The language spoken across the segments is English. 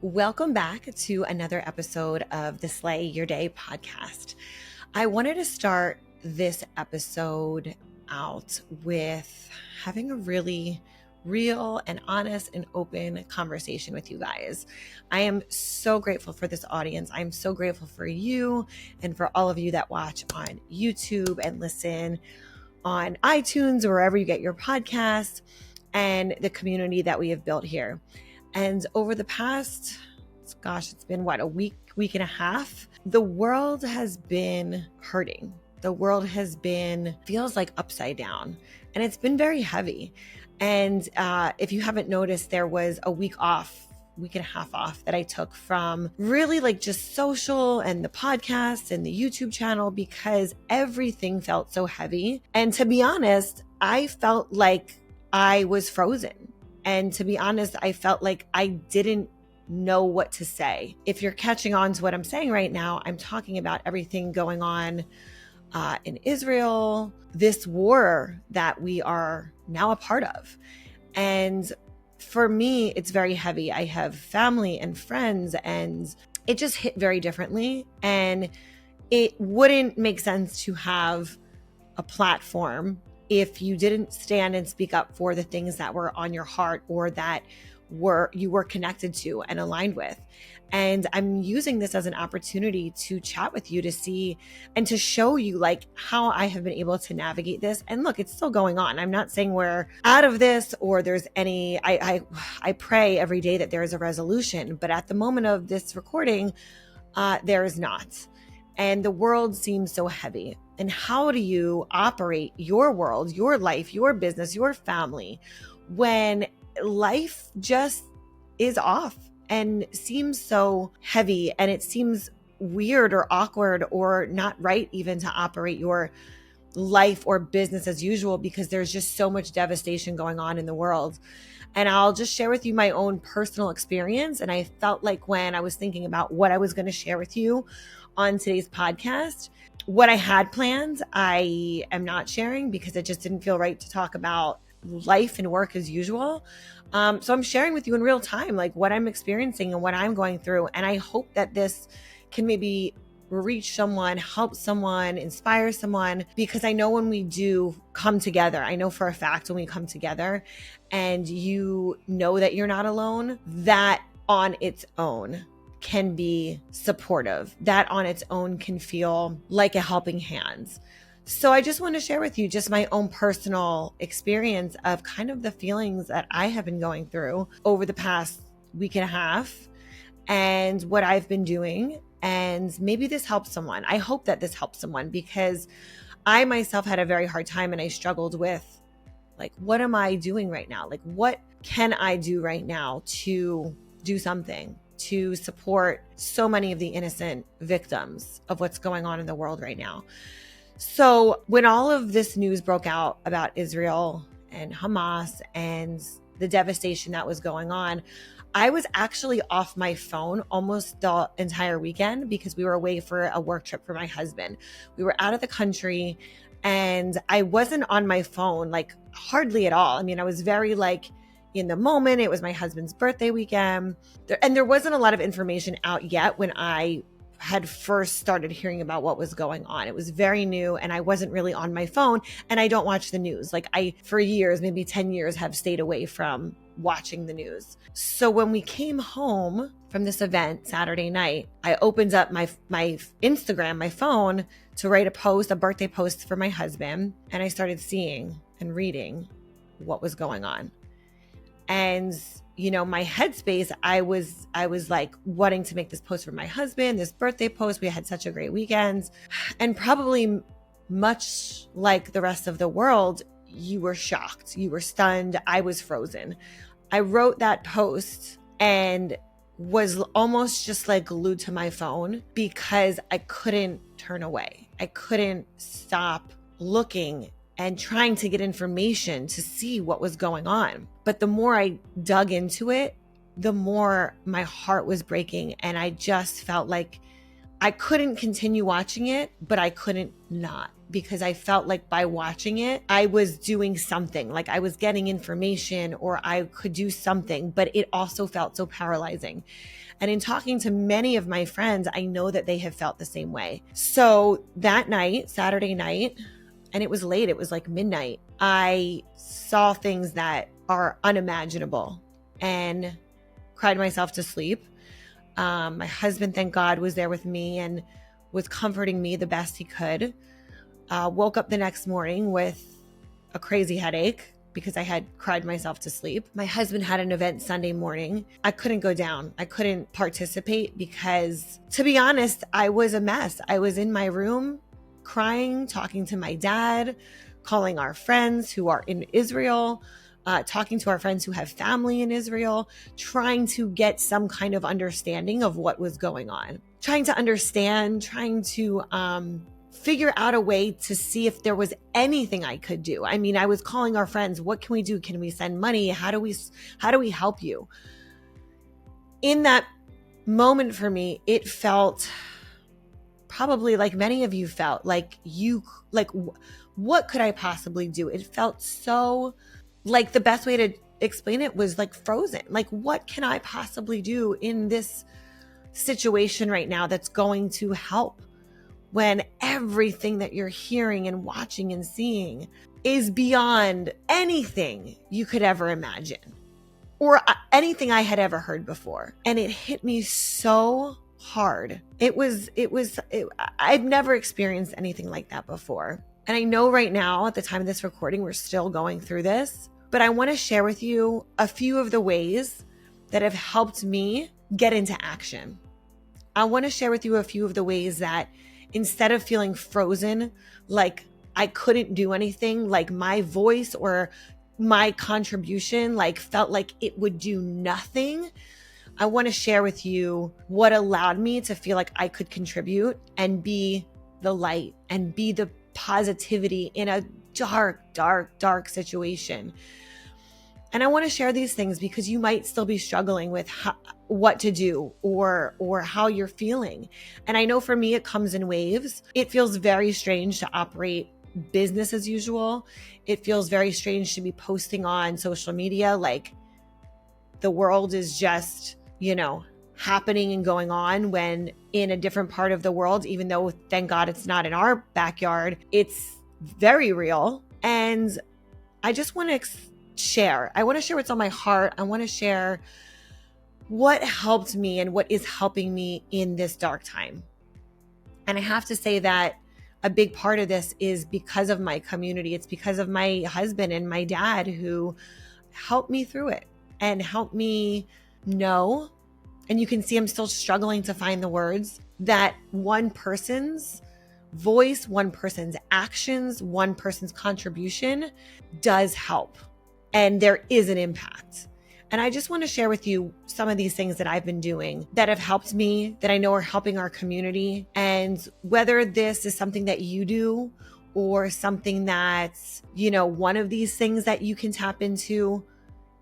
Welcome back to another episode of the Slay Your Day podcast. I wanted to start this episode out with having a really real and honest and open conversation with you guys. I am so grateful for this audience. I'm so grateful for you and for all of you that watch on YouTube and listen on iTunes or wherever you get your podcasts, and the community that we have built here. And over the past, it's been a week and a half, the world has been hurting. The world feels like upside down, and it's been very heavy. And if you haven't noticed, there was a week and a half off that I took from really like just social and the podcast and the YouTube channel because everything felt so heavy. And to be honest, I felt like I was frozen. And to be honest, I felt like I didn't know what to say. If you're catching on to what I'm saying right now, I'm talking about everything going on in Israel, this war that we are now a part of. And for me, it's very heavy. I have family and friends, and it just hit very differently. And it wouldn't make sense to have a platform if you didn't stand and speak up for the things that were on your heart or that you were connected to and aligned with. And I'm using this as an opportunity to chat with you to see and to show you like how I have been able to navigate this. And look, it's still going on. I'm not saying we're out of this or there's any, I pray every day that there is a resolution, but at the moment of this recording, there is not. And the world seems so heavy. And how do you operate your world, your life, your business, your family when life just is off and seems so heavy, and it seems weird or awkward or not right even to operate your life or business as usual because there's just so much devastation going on in the world. And I'll just share with you my own personal experience. And I felt like when I was thinking about what I was going to share with you on today's podcast, what I had planned, I am not sharing because it just didn't feel right to talk about life and work as usual. So I'm sharing with you in real time, like what I'm experiencing and what I'm going through. And I hope that this can maybe reach someone, help someone, inspire someone, because I know when we do come together, I know for a fact when we come together and you know that you're not alone, that on its own can be supportive. That on its own can feel like a helping hand. So I just want to share with you just my own personal experience of kind of the feelings that I have been going through over the past week and a half and what I've been doing. And maybe this helps someone. I hope that this helps someone because I myself had a very hard time and I struggled with like, what am I doing right now? Like, what can I do right now to do something to support so many of the innocent victims of what's going on in the world right now? So when all of this news broke out about Israel and Hamas and the devastation that was going on, I was actually off my phone almost the entire weekend because we were away for a work trip for my husband. We were out of the country and I wasn't on my phone, like hardly at all. I mean, I was very like in the moment. It was my husband's birthday weekend. And there wasn't a lot of information out yet when I had first started hearing about what was going on. It was very new and I wasn't really on my phone, and I don't watch the news. Like I, for years, maybe 10 years, have stayed away from watching the news. So when we came home from this event Saturday night, I opened up my Instagram, my phone, to write a birthday post for my husband. And I started seeing and reading what was going on. And you know, my headspace, I was like wanting to make this post for my husband, this birthday post. We had such a great weekend. And probably much like the rest of the world, you were shocked, you were stunned. I was frozen. I wrote that post and was almost just like glued to my phone because I couldn't turn away. I couldn't stop looking and trying to get information to see what was going on. But the more I dug into it, the more my heart was breaking. And I just felt like I couldn't continue watching it, but I couldn't not. because I felt like by watching it, I was doing something, like I was getting information or I could do something, but it also felt so paralyzing. And in talking to many of my friends, I know that they have felt the same way. So that night, Saturday night, and it was late, it was like midnight, I saw things that are unimaginable and cried myself to sleep. My husband, thank God, was there with me and was comforting me the best he could. Woke up the next morning with a crazy headache because I had cried myself to sleep. My husband had an event Sunday morning. I couldn't go down. I couldn't participate because, to be honest, I was a mess. I was in my room crying, talking to my dad, calling our friends who are in Israel, talking to our friends who have family in Israel, trying to get some kind of understanding of what was going on, trying to understand, trying to figure out a way to see if there was anything I could do. I mean, I was calling our friends, what can we do? Can we send money? How do we help you? In that moment for me, it felt probably like many of you felt, like what could I possibly do? It felt so like the best way to explain it was like frozen. Like, what can I possibly do in this situation right now that's going to help when everything that you're hearing and watching and seeing is beyond anything you could ever imagine or anything I had ever heard before? And it hit me so hard. I've never experienced anything like that before. And I know right now, at the time of this recording, we're still going through this, but I want to share with you a few of the ways that have helped me get into action. I want to share with you a few of the ways that instead of feeling frozen, like I couldn't do anything, like my voice or my contribution like felt like it would do nothing, I want to share with you what allowed me to feel like I could contribute and be the light and be the positivity in a dark, dark, dark situation. And I want to share these things because you might still be struggling with what to do or how you're feeling. And I know for me, it comes in waves. It feels very strange to operate business as usual. It feels very strange to be posting on social media like the world is just, happening and going on, when in a different part of the world, even though thank God it's not in our backyard, it's very real. And I just want to share. I want to share what's on my heart. I want to share what helped me and what is helping me in this dark time. And I have to say that a big part of this is because of my community. It's because of my husband and my dad who helped me through it and helped me know, and you can see I'm still struggling to find the words, that one person's voice, one person's actions, one person's contribution does help. And there is an impact. And I just want to share with you some of these things that I've been doing that have helped me, that I know are helping our community. And whether this is something that you do or something that's, one of these things that you can tap into,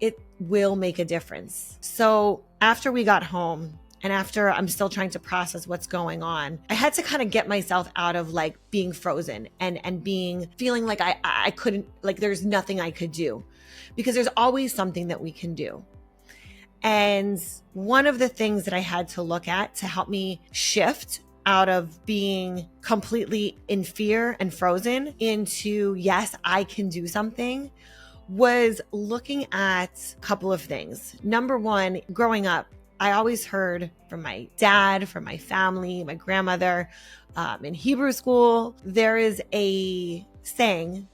it will make a difference. So after we got home and after I'm still trying to process what's going on, I had to kind of get myself out of like being frozen and feeling like I couldn't, like there's nothing I could do, because there's always something that we can do. And one of the things that I had to look at to help me shift out of being completely in fear and frozen into, yes, I can do something, was looking at a couple of things. Number one, growing up, I always heard from my dad, from my family, my grandmother, in Hebrew school, there is a saying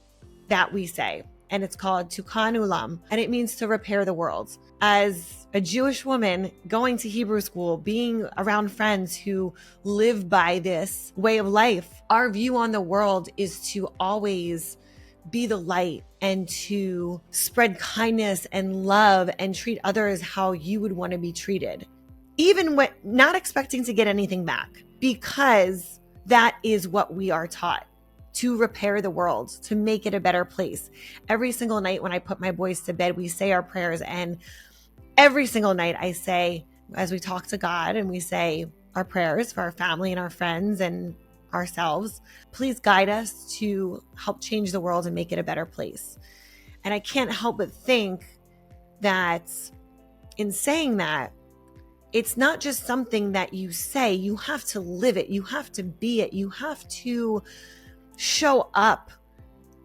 that we say, and it's called Tukan Ulam, and it means to repair the world. As a Jewish woman going to Hebrew school, being around friends who live by this way of life, our view on the world is to always be the light and to spread kindness and love and treat others how you would want to be treated, even when not expecting to get anything back, because that is what we are taught, to repair the world, to make it a better place. Every single night when I put my boys to bed, we say our prayers, and every single night I say, as we talk to God and we say our prayers for our family and our friends and ourselves. Please guide us to help change the world and make it a better place. And I can't help but think that in saying that, it's not just something that you say, you have to live it. You have to be it. You have to show up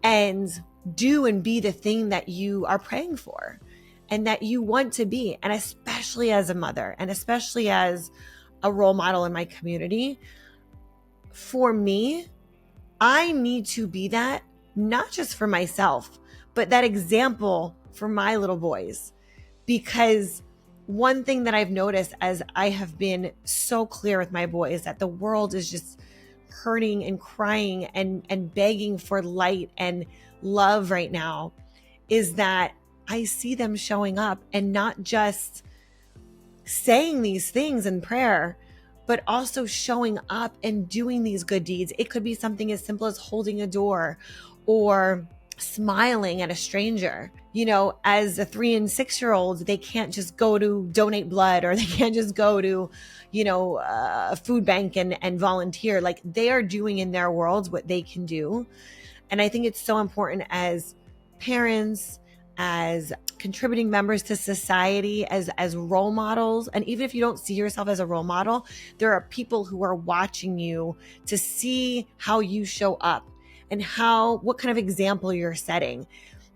and do and be the thing that you are praying for and that you want to be. And especially as a mother and especially as a role model in my community, for me, I need to be that, not just for myself, but that example for my little boys. Because one thing that I've noticed as I have been so clear with my boys that the world is just hurting and crying and begging for light and love right now is that I see them showing up and not just saying these things in prayer, but also showing up and doing these good deeds. It could be something as simple as holding a door or smiling at a stranger. You know, as a 3 and 6 year old, they can't just go to donate blood or they can't just go to, a food bank and volunteer. Like, they are doing in their worlds what they can do. And I think it's so important as parents, as contributing members to society, as role models. And even if you don't see yourself as a role model, there are people who are watching you to see how you show up and what kind of example you're setting.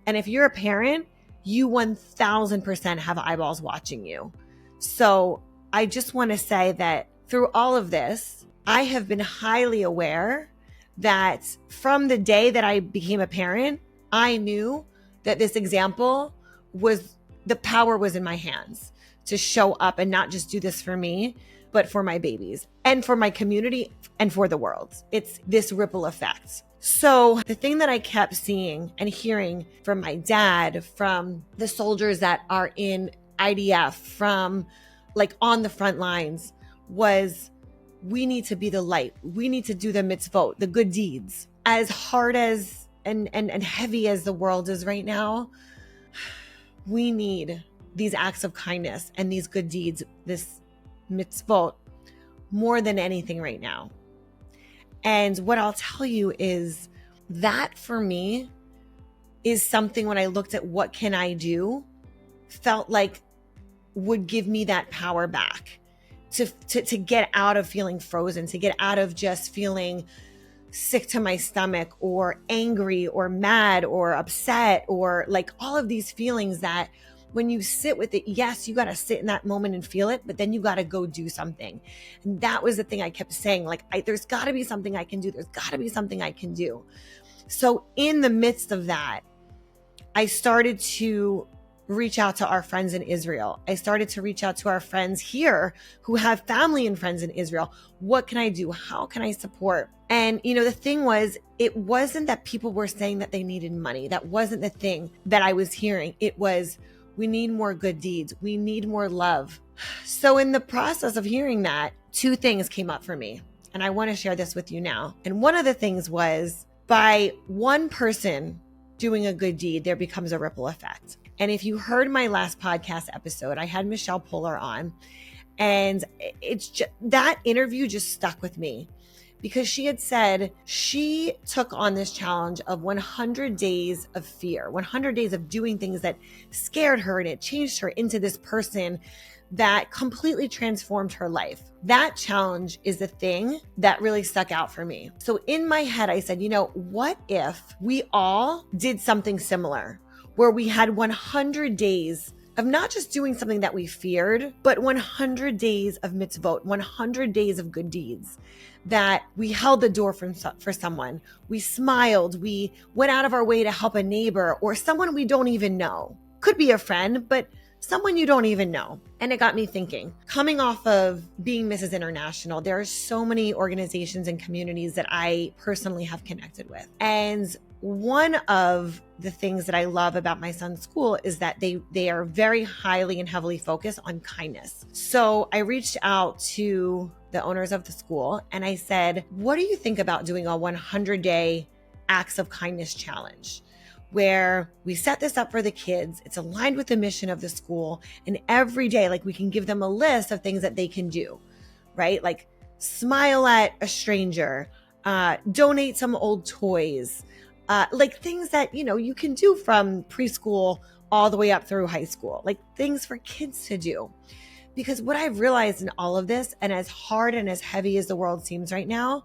And if you're a parent, you 1000% have eyeballs watching you. So I just want to say that through all of this, I have been highly aware that from the day that I became a parent, I knew that this example the power was in my hands to show up and not just do this for me, but for my babies and for my community and for the world. It's this ripple effect. So the thing that I kept seeing and hearing from my dad, from the soldiers that are in IDF, from like on the front lines, was we need to be the light. We need to do the mitzvot, the good deeds. As hard as and heavy as the world is right now, we need these acts of kindness and these good deeds, this mitzvot, more than anything right now. And what I'll tell you is that for me is something when I looked at what can I do, felt like would give me that power back to get out of feeling frozen, to get out of just feeling sick to my stomach or angry or mad or upset or like all of these feelings that when you sit with it, yes, you got to sit in that moment and feel it, but then you got to go do something. And that was the thing I kept saying, like, there's got to be something I can do. There's got to be something I can do. So in the midst of that, I started to reach out to our friends in Israel. I started to reach out to our friends here who have family and friends in Israel. What can I do? How can I support? And, the thing was, it wasn't that people were saying that they needed money. That wasn't the thing that I was hearing. It was, we need more good deeds. We need more love. So in the process of hearing that, 2 things came up for me. And I want to share this with you now. And one of the things was, by one person doing a good deed, there becomes a ripple effect. And if you heard my last podcast episode, I had Michelle Polar on, and it's just, that interview just stuck with me because she had said she took on this challenge of 100 days of fear, 100 days of doing things that scared her, and it changed her into this person that completely transformed her life. That challenge is the thing that really stuck out for me. So in my head, I said, what if we all did something similar, where we had 100 days of not just doing something that we feared, but 100 days of mitzvot, 100 days of good deeds, that we held the door for someone, we smiled, we went out of our way to help a neighbor or someone we don't even know. Could be a friend, but someone you don't even know. And it got me thinking, coming off of being Mrs. International, there are so many organizations and communities that I personally have connected with. And one of the things that I love about my son's school is that they are very highly and heavily focused on kindness. So I reached out to the owners of the school and I said, what do you think about doing a 100-day acts of kindness challenge, where we set this up for the kids? It's aligned with the mission of the school. And every day, like, we can give them a list of things that they can do, right? Like smile at a stranger, donate some old toys, like things that, you can do from preschool all the way up through high school, like things for kids to do. Because what I've realized in all of this, and as hard and as heavy as the world seems right now,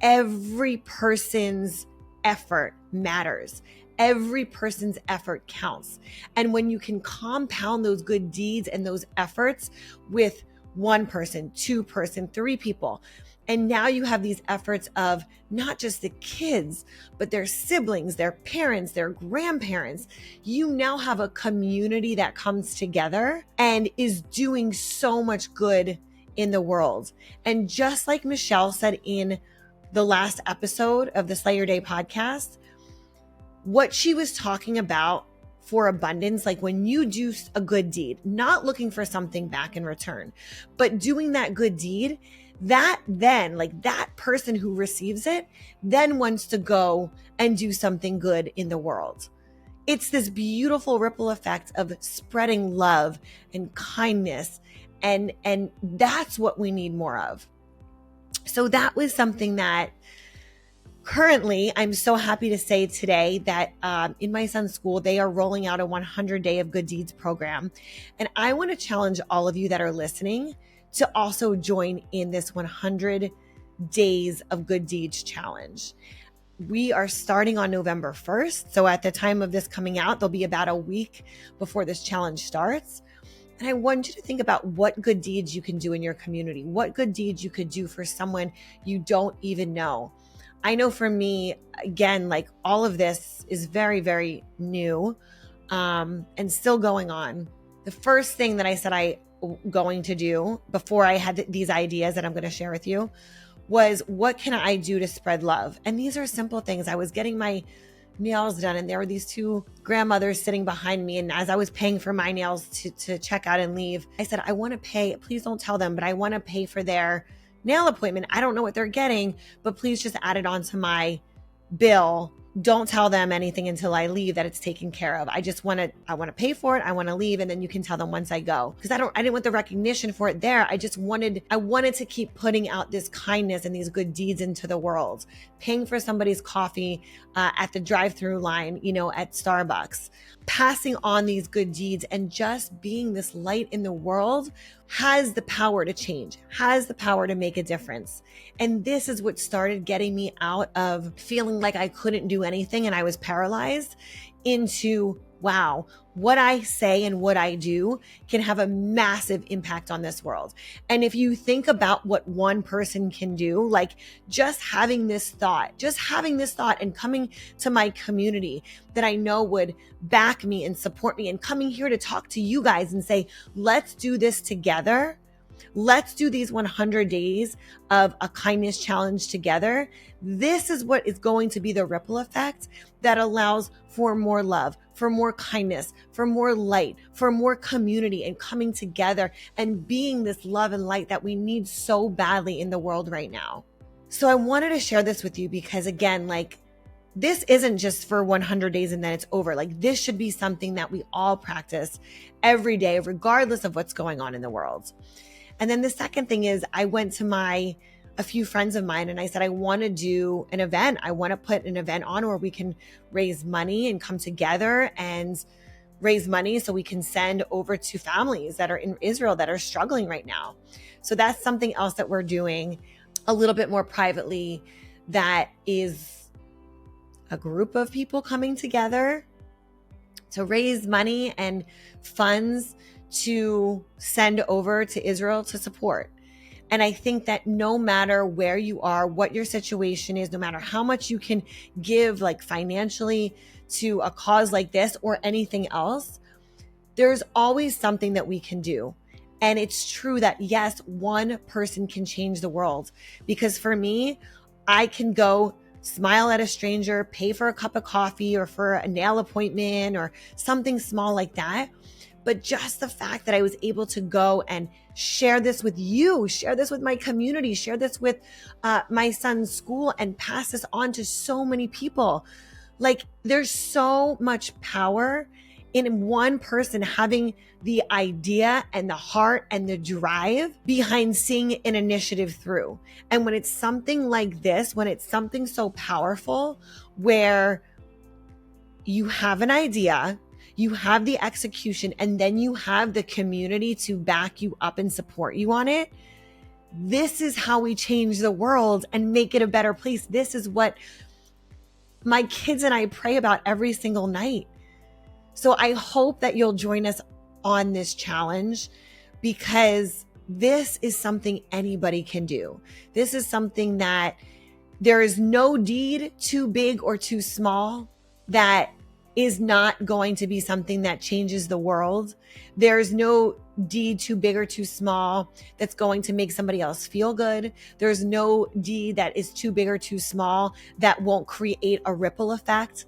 every person's effort matters. Every person's effort counts. And when you can compound those good deeds and those efforts with one person, two person, three people, and now you have these efforts of not just the kids, but their siblings, their parents, their grandparents. You now have a community that comes together and is doing so much good in the world. And just like Michelle said in the last episode of the Slay Your Day podcast, what she was talking about for abundance, like when you do a good deed, not looking for something back in return, but doing that good deed, that then, like that person who receives it, then wants to go and do something good in the world. It's this beautiful ripple effect of spreading love and kindness. And that's what we need more of. So that was something that currently, I'm so happy to say today that in my son's school, they are rolling out a 100-day of good deeds program. And I want to challenge all of you that are listening to also join in this 100 days of good deeds challenge. We are starting on November 1st. So at the time of this coming out, there'll be about a week before this challenge starts. And I want you to think about what good deeds you can do in your community, what good deeds you could do for someone you don't even know. I know for me, again, like all of this is very, very new and still going on. The first thing that I said I going to do before I had these ideas that I'm going to share with you was, what can I do to spread love? And these are simple things. I was getting my nails done and there were these two grandmothers sitting behind me. And as I was paying for my nails to check out and leave, I said, I want to pay, please don't tell them, but I want to pay for their nail appointment. I don't know what they're getting, but please just add it onto my bill. Don't tell them anything until I leave that it's taken care of. I want to pay for it. I want to leave. And then you can tell them once I go. Because I didn't want the recognition for it there. I wanted to keep putting out this kindness and these good deeds into the world. Paying for somebody's coffee at the drive-through line, at Starbucks. Passing on these good deeds and just being this light in the world has the power to change, has the power to make a difference. And this is what started getting me out of feeling like I couldn't do anything and I was paralyzed into, wow, what I say and what I do can have a massive impact on this world. And if you think about what one person can do, like just having this thought and coming to my community that I know would back me and support me and coming here to talk to you guys and say, let's do this together. Let's do these 100 days of a kindness challenge together. This is what is going to be the ripple effect that allows for more love, for more kindness, for more light, for more community and coming together and being this love and light that we need so badly in the world right now. So I wanted to share this with you because, again, like this isn't just for 100 days and then it's over. Like this should be something that we all practice every day, regardless of what's going on in the world. And then the second thing is I went to a few friends of mine and I said, I want to do an event. I want to put an event on where we can raise money and come together and raise money so we can send over to families that are in Israel that are struggling right now. So that's something else that we're doing a little bit more privately. That is a group of people coming together to raise money and funds to send over to Israel to support. And I think that no matter where you are, what your situation is, no matter how much you can give, like financially, to a cause like this or anything else, there's always something that we can do. And it's true that yes, one person can change the world. Because for me, I can go smile at a stranger, pay for a cup of coffee or for a nail appointment or something small like that. But just the fact that I was able to go and share this with you, share this with my community, share this with my son's school and pass this on to so many people. Like there's so much power in one person having the idea and the heart and the drive behind seeing an initiative through. And when it's something like this, when it's something so powerful where you have an idea, you have the execution, and then you have the community to back you up and support you on it, this is how we change the world and make it a better place. This is what my kids and I pray about every single night. So I hope that you'll join us on this challenge, because this is something anybody can do. This is something that there is no deed too big or too small that is not going to be something that changes the world. There's no deed too big or too small that's going to make somebody else feel good. There's no deed that is too big or too small that won't create a ripple effect.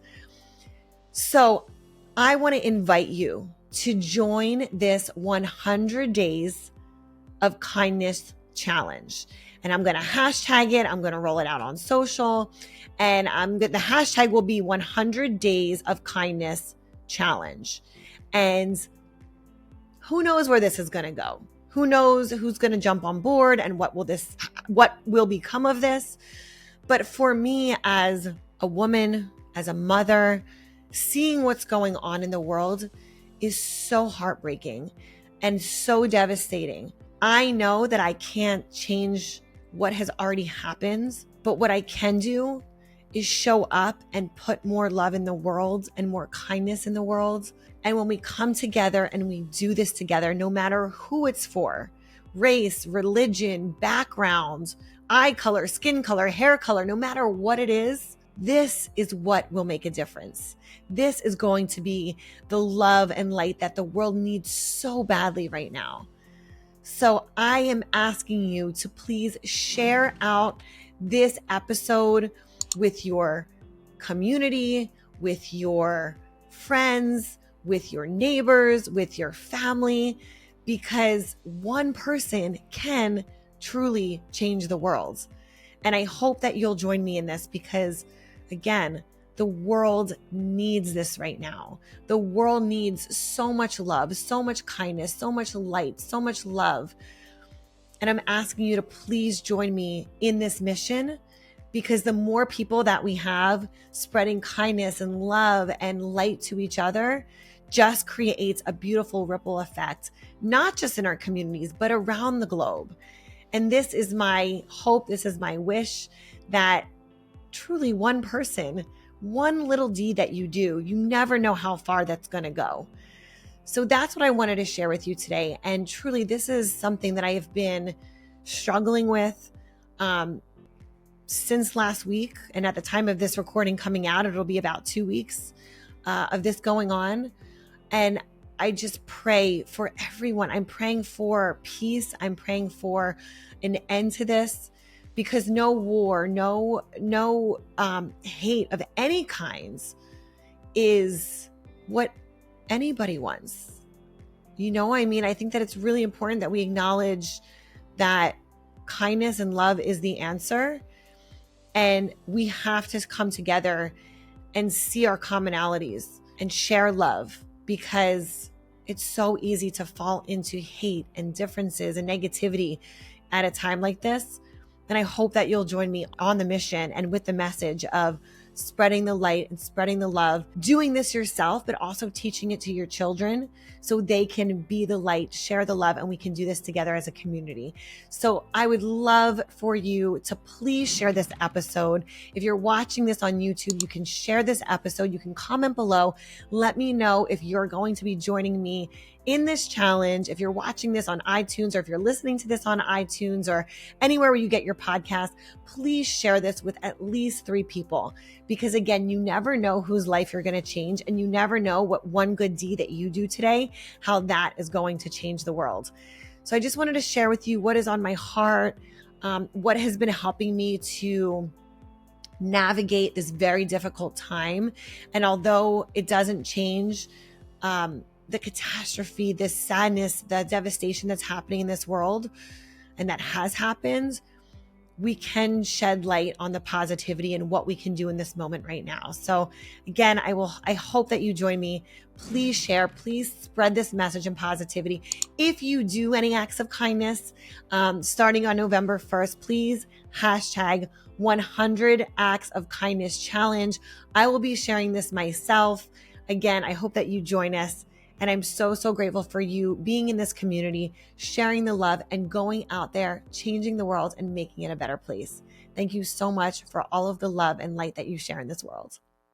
So I want to invite you to join this 100 days of kindness challenge. And I'm going to hashtag it. I'm going to roll it out on social. And the hashtag will be 100 days of kindness challenge. And who knows where this is going to go? Who knows who's going to jump on board and what will become of this? But for me, as a woman, as a mother, seeing what's going on in the world is so heartbreaking and so devastating. I know that I can't change what has already happened, but what I can do is show up and put more love in the world and more kindness in the world. And when we come together and we do this together, no matter who it's for, race, religion, background, eye color, skin color, hair color, no matter what it is, this is what will make a difference. This is going to be the love and light that the world needs so badly right now. So I am asking you to please share out this episode with your community, with your friends, with your neighbors, with your family, because one person can truly change the world. And I hope that you'll join me in this, because again, the world needs this right now. The world needs so much love, so much kindness, so much light, so much love. And I'm asking you to please join me in this mission, because the more people that we have spreading kindness and love and light to each other just creates a beautiful ripple effect, not just in our communities, but around the globe. And this is my hope, this is my wish, that truly one person, one little deed that you do, you never know how far that's going to go. So that's what I wanted to share with you today. And truly, this is something that I have been struggling with since last week. And at the time of this recording coming out, it'll be about 2 weeks of this going on. And I just pray for everyone. I'm praying for peace. I'm praying for an end to this, because no war, no hate of any kinds is what anybody wants. You know, I mean, I think that it's really important that we acknowledge that kindness and love is the answer. And we have to come together and see our commonalities and share love, because it's so easy to fall into hate and differences and negativity at a time like this. And I hope that you'll join me on the mission and with the message of spreading the light and spreading the love, doing this yourself, but also teaching it to your children so they can be the light, share the love, and we can do this together as a community. So I would love for you to please share this episode. If you're watching this on YouTube, you can share this episode. You can comment below. Let me know if you're going to be joining me in this challenge. If you're watching this on iTunes, or if you're listening to this on iTunes or anywhere where you get your podcast, please share this with at least 3 people. Because again, you never know whose life you're going to change, and you never know what one good deed that you do today, how that is going to change the world. So I just wanted to share with you what is on my heart, what has been helping me to navigate this very difficult time. And although it doesn't change the catastrophe, this sadness, the devastation that's happening in this world and that has happened, we can shed light on the positivity and what we can do in this moment right now. So again, I hope that you join me. Please share, please spread this message and positivity. If you do any acts of kindness, starting on November 1st, please hashtag 100 acts of kindness challenge. I will be sharing this myself. Again, I hope that you join us. And I'm so, so grateful for you being in this community, sharing the love and going out there, changing the world and making it a better place. Thank you so much for all of the love and light that you share in this world.